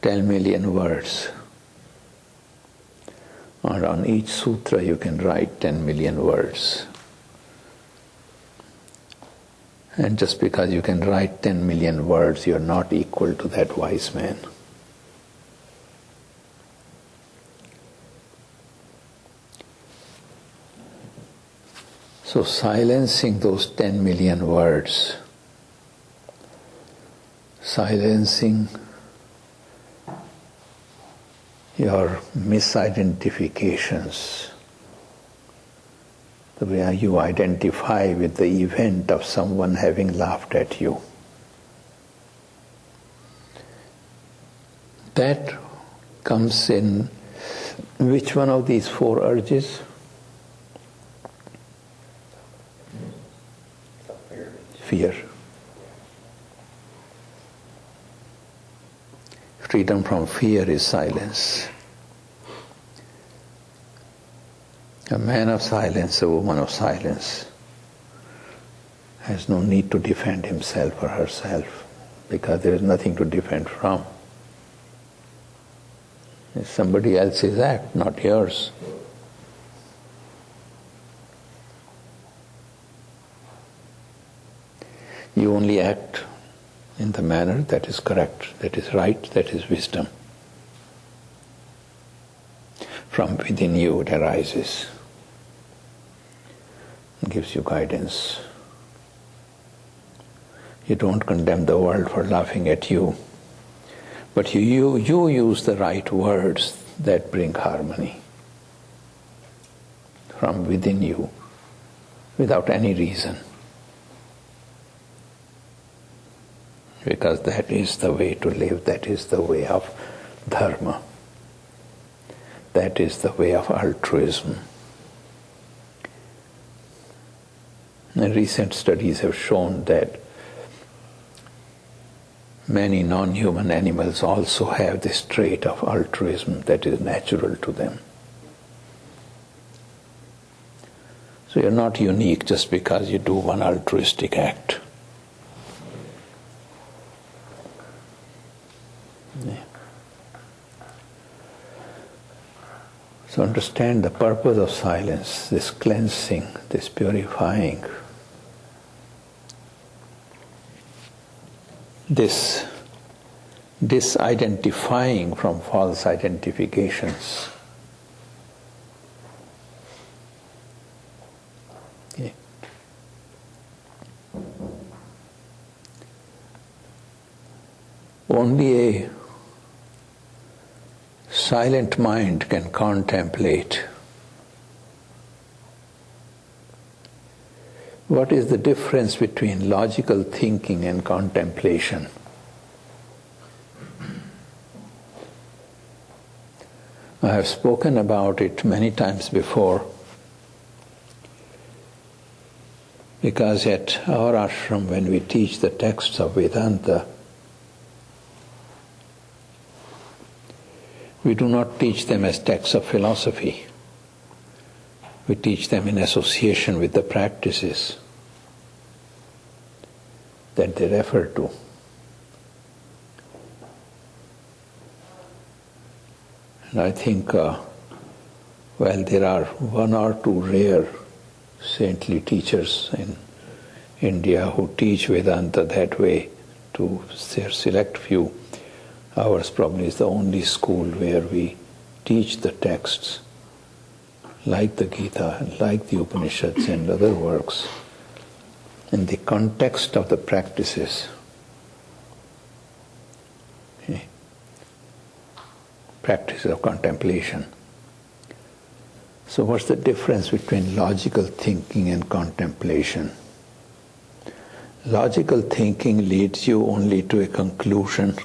10 million words. Or on each sutra you can write 10 million words. And just because you can write 10 million words, you are not equal to that wise man. So silencing those 10 million words, silencing your misidentifications, the way you identify with the event of someone having laughed at you. That comes in which one of these four urges? Fear. Freedom from fear is silence. A man of silence, a woman of silence, has no need to defend himself or herself because there is nothing to defend from. It's somebody else's act, not yours. You only act in the manner that is correct, that is right, that is wisdom. From within you it arises. It gives you guidance. You don't condemn the world for laughing at you, but you use the right words that bring harmony from within you without any reason. Because that is the way to live, that is the way of dharma, that is the way of altruism. And recent studies have shown that many non-human animals also have this trait of altruism that is natural to them. So you're not unique just because you do one altruistic act. So understand the purpose of silence, this cleansing, this purifying, this disidentifying from false identifications. Okay. Only a silent mind can contemplate. What is the difference between logical thinking and contemplation? I have spoken about it many times before, because at our ashram, when we teach the texts of Vedanta, we do not teach them as texts of philosophy. We teach them in association with the practices that they refer to. And I think, there are one or two rare saintly teachers in India who teach Vedanta that way, to their select few. Ours probably is the only school where we teach the texts, like the Gita, like the Upanishads and other works, in the context of the practices. Okay. Practice of contemplation. So what's the difference between logical thinking and contemplation? Logical thinking leads you only to a conclusion,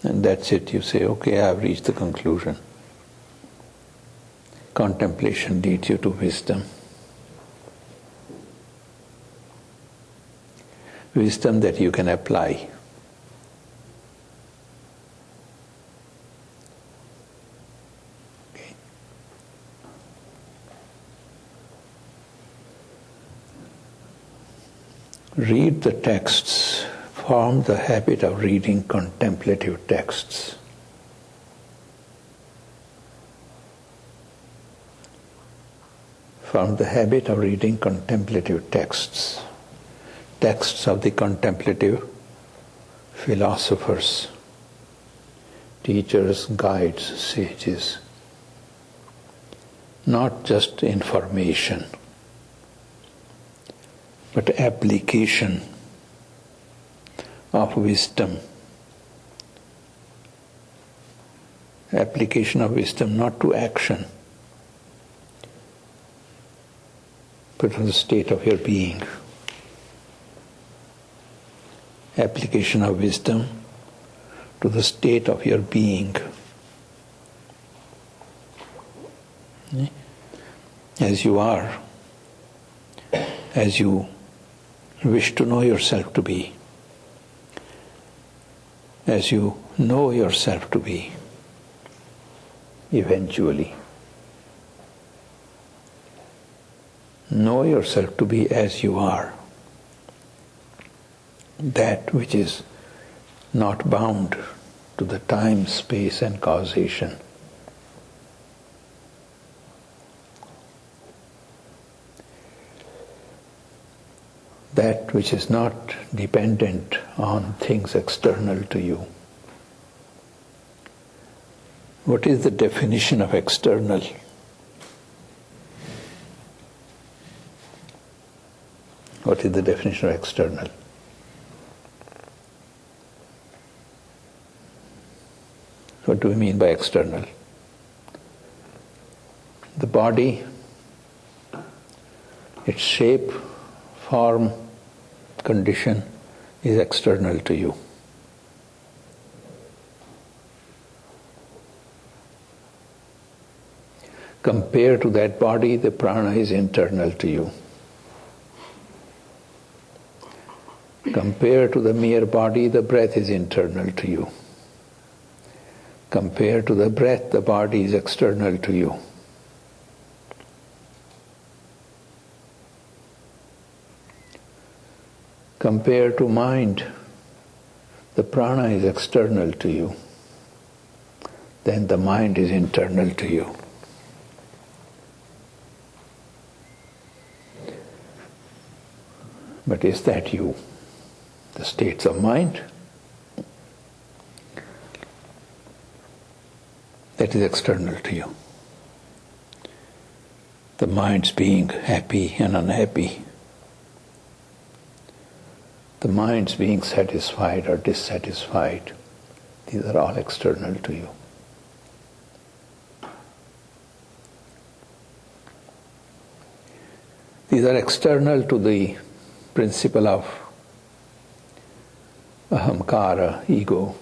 and that's it. You say, okay, I've reached the conclusion. Contemplation leads you to wisdom. Wisdom that you can apply. Okay. Read the texts form the habit of reading contemplative texts. Form the habit of reading contemplative texts, texts of the contemplative philosophers, teachers, guides, sages. Not just information, but application of wisdom. Application of wisdom not to action, but to the state of your being. Application of wisdom to the state of your being. As you are, as you wish to know yourself to be, as you know yourself to be, eventually. Know yourself to be as you are, that which is not bound to the time, space and causation. That which is not dependent on things external to you. What is the definition of external? What is the definition of external? What do we mean by external? The body, its shape, form, condition is external to you. Compared to that body, the prana is internal to you. Compared to the mere body, the breath is internal to you. Compared to the breath, the body is external to you. Compared to mind, the prana is external to you. Then the mind is internal to you. But is that you? The states of mind? That is external to you. The mind's being happy and unhappy. The mind's being satisfied or dissatisfied. These are all external to you. These are external to the principle of ahamkara, ego.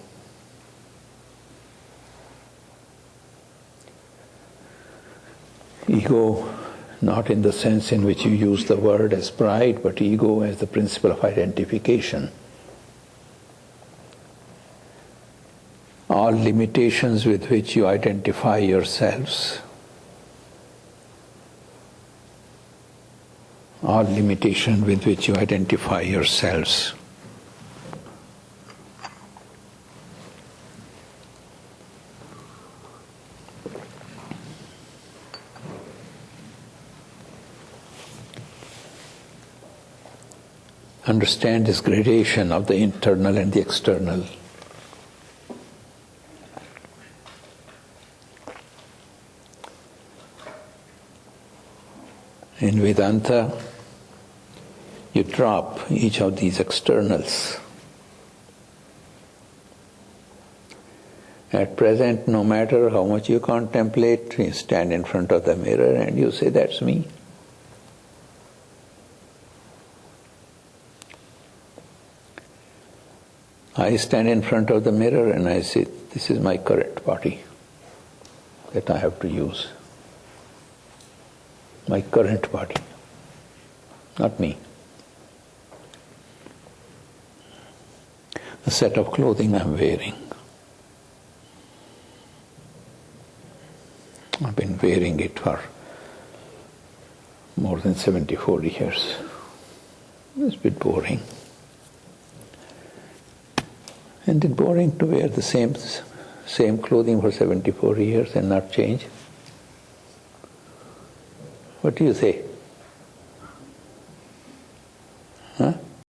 Ego, not in the sense in which you use the word as pride, but ego as the principle of identification. All limitations with which you identify yourselves, all limitation with which you identify yourselves, understand this gradation of the internal and the external. In Vedanta, you drop each of these externals. At present, no matter how much you contemplate, you stand in front of the mirror and you say, "That's me." I stand in front of the mirror and I say, "This is my current body that I have to use." My current body, not me. The set of clothing I'm wearing. I've been wearing it for more than 74 years. It's a bit boring. Isn't it boring to wear the same clothing for 74 years and not change? What do you say? Huh?